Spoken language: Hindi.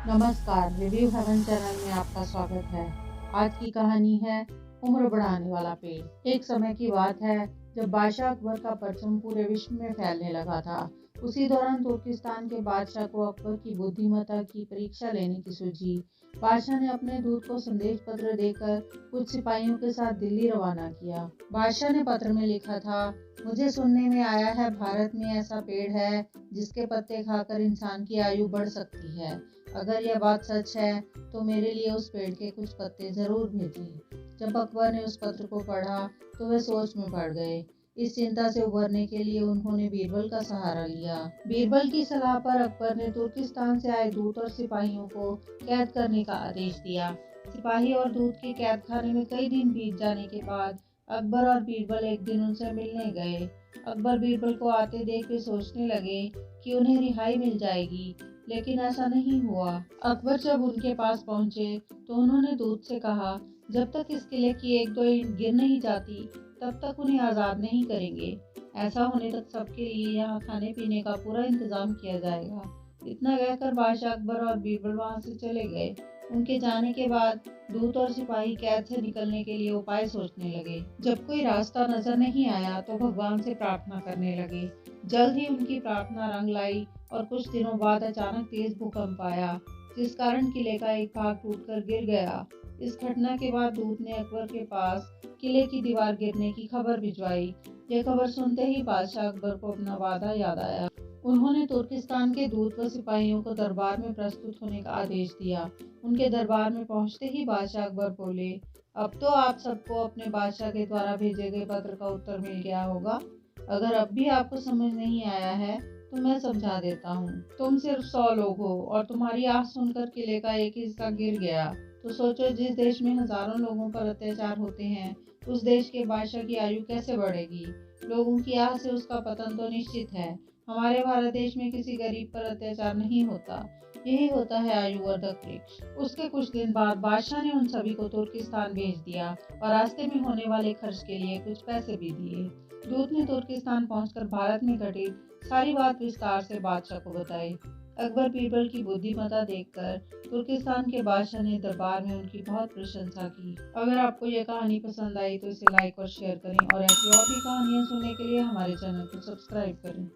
नमस्कार, रिव्यू हेवन चैनल में आपका स्वागत है। आज की कहानी है उम्र बढ़ाने वाला पेड़। एक समय की बात है जब बादशाह अकबर का परचम पूरे विश्व में फैलने लगा था। उसी दौरान तुर्किस्तान के बादशाह को अकबर की बुद्धिमत्ता की परीक्षा लेने की सूझी। बादशाह ने अपने दूत को संदेश पत्र देकर कुछ सिपाहियों के साथ दिल्ली रवाना किया। बादशाह ने पत्र में लिखा था, मुझे सुनने में आया है भारत में ऐसा पेड़ है जिसके पत्ते खाकर इंसान की आयु बढ़ सकती है। अगर यह बात सच है तो मेरे लिए उस पेड़ के कुछ पत्ते जरूर भेजें। जब अकबर ने उस पत्र को पढ़ा तो वे सोच में पड़ गए। इस चिंता से उबरने के लिए उन्होंने बीरबल का सहारा लिया। बीरबल की सलाह पर अकबर ने तुर्किस्तान से आए दूत और सिपाहियों को कैद करने का आदेश दिया। सिपाही और दूत के कैद खाने में कई दिन बीत जाने के बाद अकबर और बीरबल एक दिन उनसे मिलने गए। अकबर बीरबल को आते देख के सोचने लगे कि उन्हें रिहाई मिल जाएगी, लेकिन ऐसा नहीं हुआ। अकबर जब उनके पास पहुंचे तो उन्होंने दूत से कहा, जब तक इस किले की एक दो ईंट गिर नहीं जाती तब तक उन्हें आज़ाद नहीं करेंगे। ऐसा होने तक सबके लिए यहाँ खाने पीने का पूरा इंतजाम किया जाएगा। इतना कहकर बादशाह अकबर और बीरबल वहां से चले गए। उनके जाने के बाद दूत और सिपाही कैद से निकलने के लिए उपाय सोचने लगे। जब कोई रास्ता नजर नहीं आया तो भगवान से प्रार्थना करने लगे। जल्द ही उनकी प्रार्थना रंग लाई और कुछ दिनों बाद अचानक तेज भूकंप आया, जिस कारण किले का एक भाग टूटकर गिर गया। इस घटना के बाद दूत ने अकबर के पास किले की दीवार गिरने की खबर भिजवाई। यह खबर सुनते ही बादशाह अकबर को अपना वादा याद आया। उन्होंने तुर्किस्तान के दूत व सिपाहियों को दरबार में प्रस्तुत होने का आदेश दिया। उनके दरबार में पहुंचते ही बादशाह अकबर बोले, अब तो आप सबको अपने बादशाह के द्वारा भेजे गए पत्र का उत्तर मिल गया होगा। अगर अब भी आपको समझ नहीं आया है तो मैं समझा देता हूँ। तुम सिर्फ 100 लोग हो और तुम्हारी आह सुनकर किले का एक हिस्सा गिर गया। तो सोचो, जिस देश में हजारों लोगों पर अत्याचार होते हैं उस देश के बादशाह की आयु कैसे बढ़ेगी। लोगों की आह से उसका पतन तो निश्चित है। हमारे भारत देश में किसी गरीब पर अत्याचार नहीं होता। यही होता है आयुवर्धक वृक्ष। उसके कुछ दिन बाद बादशाह ने उन सभी को तुर्किस्तान भेज दिया और रास्ते में होने वाले खर्च के लिए कुछ पैसे भी दिए। दूत ने तुर्किस्तान पहुंचकर भारत में घटित सारी बात विस्तार से बादशाह को बताई। अकबर बीरबल की बुद्धिमत्ता देखकर तुर्किस्तान के बादशाह ने दरबार में उनकी बहुत प्रशंसा की। अगर आपको यह कहानी पसंद आई तो इसे लाइक और शेयर करें और ऐसी और भी कहानियां सुनने के लिए हमारे चैनल को सब्सक्राइब करें।